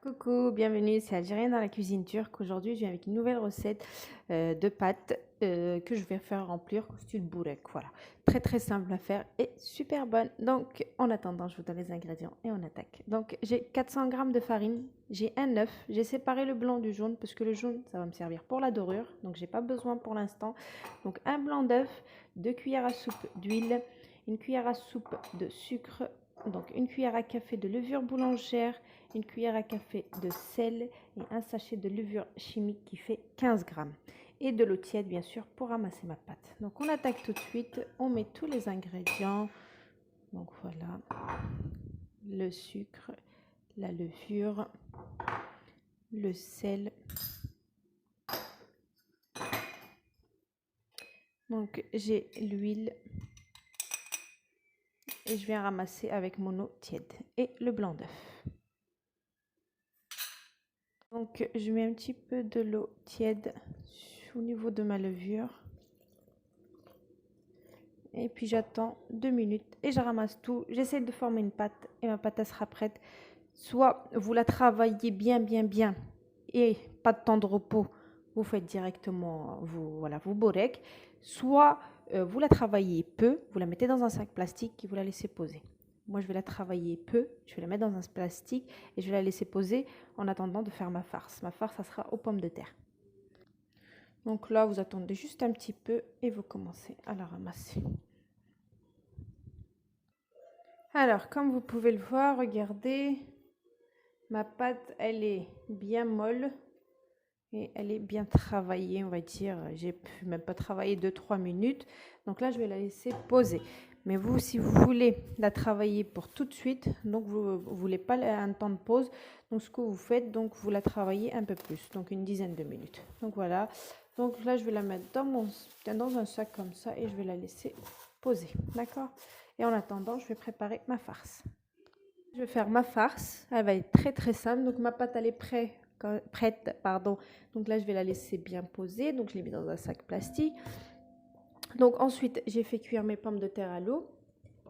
Coucou, bienvenue, c'est Algérienne dans la cuisine turque. Aujourd'hui, je viens avec une nouvelle recette de pâtes que je vais faire remplir au style burek. Voilà, très très simple à faire et super bonne. Donc, en attendant, je vous donne les ingrédients et on attaque. Donc, j'ai 400 grammes de farine, j'ai un œuf, j'ai séparé le blanc du jaune parce que le jaune, ça va me servir pour la dorure. Donc, j'ai pas besoin pour l'instant. Donc, un blanc d'œuf, 2 cuillères à soupe d'huile, une cuillère à soupe de sucre, donc une cuillère à café de levure boulangère, une cuillère à café de sel et un sachet de levure chimique qui fait 15 grammes. Et de l'eau tiède, bien sûr, pour ramasser ma pâte. Donc, on attaque tout de suite. On met tous les ingrédients. Donc, voilà. Le sucre, la levure, le sel. Donc, j'ai l'huile. Et je viens ramasser avec mon eau tiède. Et le blanc d'œuf. Donc, je mets un petit peu de l'eau tiède au niveau de ma levure. Et puis j'attends 2 minutes et je ramasse tout. J'essaie de former une pâte et ma pâte elle sera prête. Soit vous la travaillez bien et pas de temps de repos, vous faites directement vous borek. Soit vous la travaillez peu, vous la mettez dans un sac plastique et vous la laissez poser. Moi je vais la travailler peu, je vais la mettre dans un plastique et je vais la laisser poser en attendant de faire ma farce. Ma farce ça sera aux pommes de terre. Donc là vous attendez juste un petit peu et vous commencez à la ramasser. Alors, comme vous pouvez le voir, regardez, ma pâte, elle est bien molle et elle est bien travaillée, on va dire. J'ai même pas travaillé 2-3 minutes. Donc là, je vais la laisser poser. Mais vous, si vous voulez la travailler pour tout de suite, donc vous ne voulez pas un temps de pause, donc ce que vous faites, donc vous la travaillez un peu plus, donc une dizaine de minutes. Donc voilà. Donc là, je vais la mettre dans un sac comme ça et je vais la laisser poser. D'accord? Et en attendant, je vais préparer ma farce. Je vais faire ma farce. Elle va être très très simple. Donc ma pâte elle est prête, pardon. Donc là je vais la laisser bien poser. Donc je l'ai mis dans un sac plastique. Donc ensuite j'ai fait cuire mes pommes de terre à l'eau,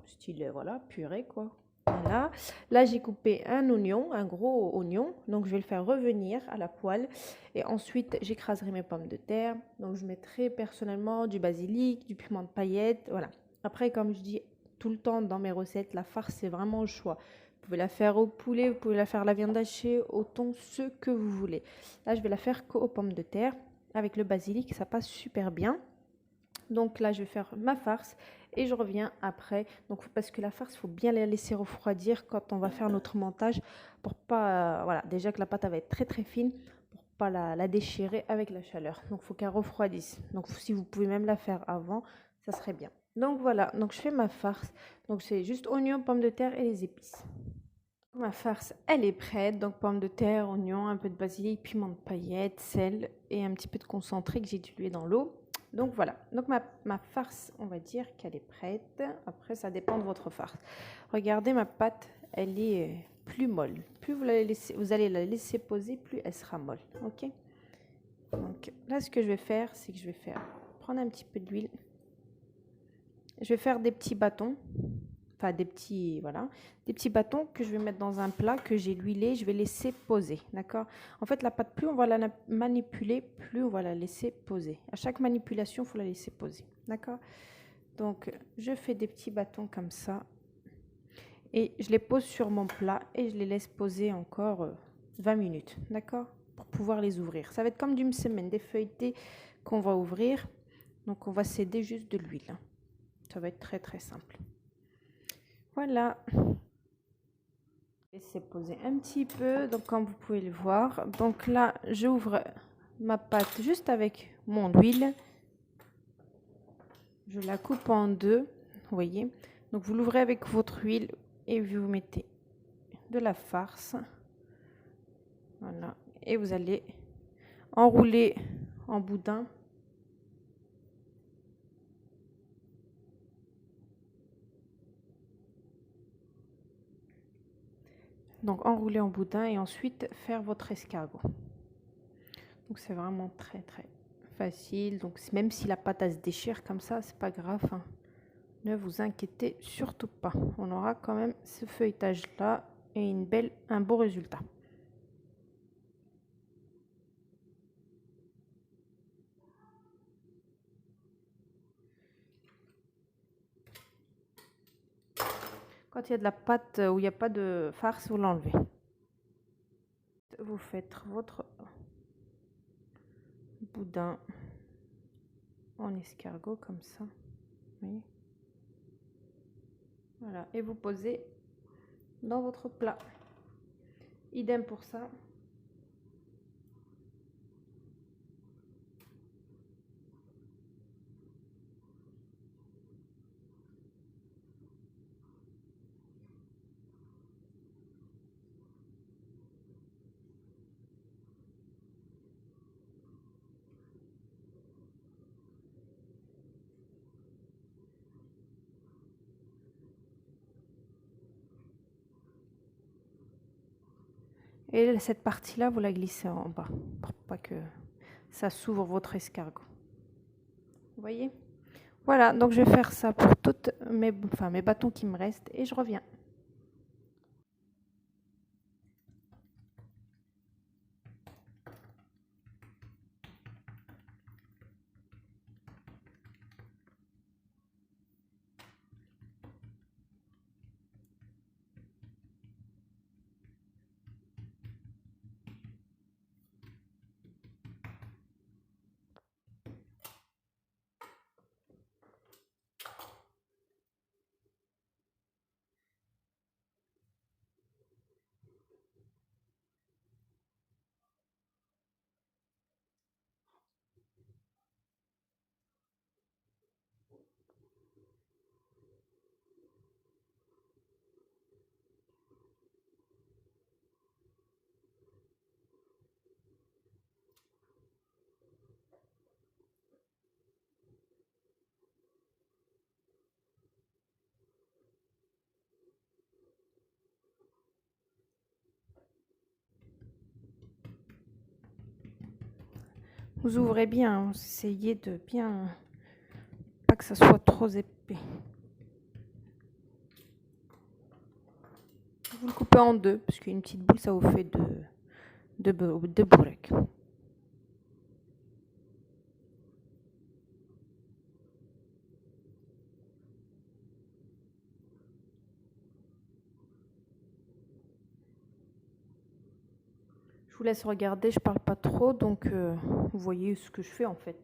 style voilà purée quoi. Voilà. Là j'ai coupé un oignon, un gros oignon. Donc je vais le faire revenir à la poêle. Et ensuite j'écraserai mes pommes de terre. Donc je mettrai personnellement du basilic, du piment de paillettes. Voilà. Après comme je dis tout le temps dans mes recettes, la farce c'est vraiment au choix. Vous pouvez la faire au poulet, vous pouvez la faire à la viande hachée, au thon, ce que vous voulez. Là je vais la faire qu'aux pommes de terre. Avec le basilic ça passe super bien. Donc là, je vais faire ma farce et je reviens après. Donc parce que la farce, il faut bien la laisser refroidir quand on va faire notre montage pour pas, voilà, déjà que la pâte va être très très fine pour pas la déchirer avec la chaleur. Donc il faut qu'elle refroidisse. Donc si vous pouvez même la faire avant, ça serait bien. Donc voilà, donc je fais ma farce. Donc c'est juste oignons, pommes de terre et les épices. Ma farce, elle est prête. Donc pommes de terre, oignons, un peu de basilic, piment de paillettes, sel et un petit peu de concentré que j'ai dilué dans l'eau. Donc voilà, donc ma farce, on va dire qu'elle est prête. Après, ça dépend de votre farce. Regardez, ma pâte, elle est plus molle. Plus vous allez la laisser poser, plus elle sera molle. Ok. Donc là, ce que je vais faire, c'est que je vais prendre un petit peu d'huile. Je vais faire des petits bâtons. Enfin, voilà, des petits bâtons que je vais mettre dans un plat que j'ai huilé. Je vais laisser poser. D'accord. En fait, la pâte, plus on va la manipuler, plus on va la laisser poser. À chaque manipulation, il faut la laisser poser. D'accord. Donc, je fais des petits bâtons comme ça. Et je les pose sur mon plat et je les laisse poser encore 20 minutes. D'accord. Pour pouvoir les ouvrir. Ça va être comme du msemen, des feuilletés qu'on va ouvrir. Donc, on va céder juste de l'huile. Ça va être très très simple. Voilà. Laissez poser un petit peu, donc comme vous pouvez le voir. Donc là, j'ouvre ma pâte juste avec mon huile. Je la coupe en deux, vous voyez. Donc vous l'ouvrez avec votre huile et vous mettez de la farce. Voilà. Et vous allez enrouler en boudin. Donc enrouler en boudin et ensuite faire votre escargot. Donc c'est vraiment très très facile. Donc même si la pâte elle se déchire comme ça, c'est pas grave, hein. Ne vous inquiétez surtout pas. On aura quand même ce feuilletage là et un beau résultat. Quand il y a de la pâte où il n'y a pas de farce, vous l'enlevez. Vous faites votre boudin en escargot comme ça. Oui. Voilà. Et vous posez dans votre plat. Idem pour ça. Et cette partie-là, vous la glissez en bas pour pas que ça s'ouvre votre escargot. Vous voyez? Voilà, donc je vais faire ça pour toutes mes bâtons qui me restent et je reviens. Vous ouvrez bien, essayez de bien, pas que ça soit trop épais. Vous le coupez en deux, parce qu'une petite boule, ça vous fait deux bourrecs. Je vous laisse regarder, je parle pas trop, donc vous voyez ce que je fais en fait.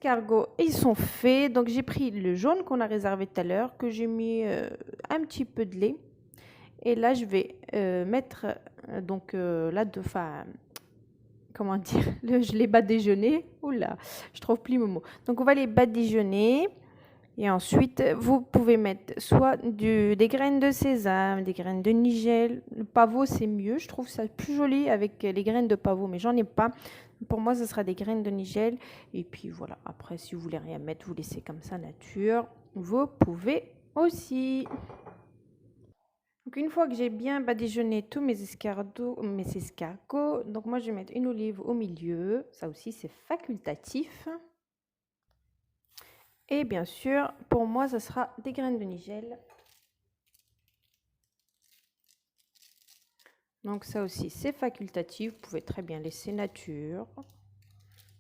Escargots, ils sont faits. Donc j'ai pris le jaune qu'on a réservé tout à l'heure, que j'ai mis un petit peu de lait. Et là, je vais mettre comment dire, je les badigeonner. Oula, je trouve plus mon mot. Donc on va les badigeonner. Et ensuite, vous pouvez mettre soit des graines de sésame, des graines de nigel. Le pavot, c'est mieux. Je trouve ça plus joli avec les graines de pavot, mais j'en ai pas. Pour moi, ce sera des graines de nigel. Et puis voilà, après, si vous voulez rien mettre, vous laissez comme ça nature. Vous pouvez aussi. Donc une fois que j'ai bien badigeonné tous mes escargots, donc moi je vais mettre une olive au milieu. Ça aussi, c'est facultatif. Et bien sûr, pour moi, ce sera des graines de nigel. Donc ça aussi, c'est facultatif. Vous pouvez très bien laisser nature.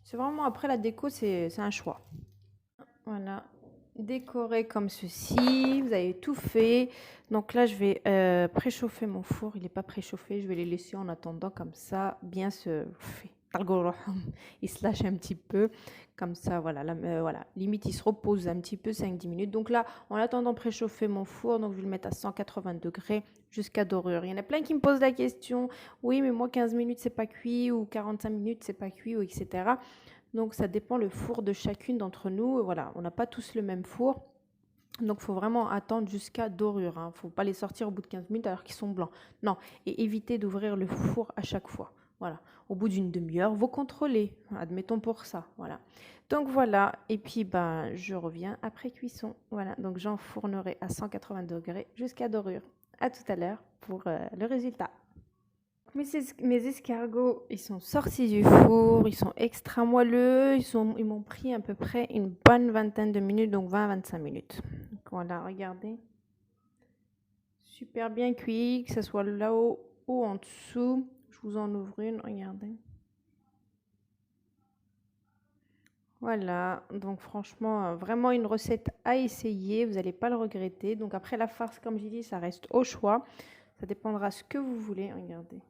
C'est vraiment, après la déco, c'est un choix. Voilà, décorer comme ceci. Vous avez tout fait. Donc là, je vais préchauffer mon four. Il n'est pas préchauffé. Je vais les laisser en attendant comme ça, bien se... Il se lâche un petit peu. Comme ça, voilà, voilà. Limite, il se repose un petit peu, 5-10 minutes. Donc là, en attendant de préchauffer mon four, donc je vais le mettre à 180 degrés jusqu'à dorure. Il y en a plein qui me posent la question, oui, mais moi, 15 minutes, c'est pas cuit, ou 45 minutes, c'est pas cuit, ou etc. Donc ça dépend le four de chacune d'entre nous. Voilà, on n'a pas tous le même four. Donc, il faut vraiment attendre jusqu'à dorure. Il ne faut pas les sortir au bout de 15 minutes alors qu'ils sont blancs. Non, et éviter d'ouvrir le four à chaque fois. Voilà. Au bout d'une demi-heure, vous contrôlez. Admettons pour ça. Voilà. Donc, voilà. Et puis, je reviens après cuisson. Voilà. Donc, j'enfournerai à 180 degrés jusqu'à dorure. À tout à l'heure pour le résultat. Mes escargots, ils sont sortis du four, ils sont extra moelleux, ils m'ont pris à peu près une bonne vingtaine de minutes, donc 20-25 minutes. Donc voilà, regardez. Super bien cuit, que ce soit là-haut ou en dessous. Je vous en ouvre une, regardez. Voilà, donc franchement, vraiment une recette à essayer, vous n'allez pas le regretter. Donc après la farce, comme j'ai dit, ça reste au choix. Ça dépendra ce que vous voulez, regardez.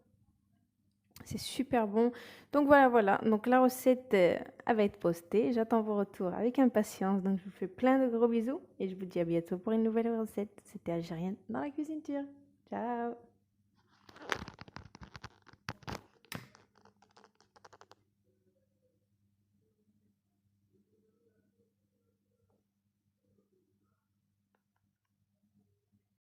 C'est super bon. Donc voilà. Donc la recette, elle va être postée. J'attends vos retours avec impatience. Donc je vous fais plein de gros bisous et je vous dis à bientôt pour une nouvelle recette. C'était Algérienne dans la cuisine turque. Ciao!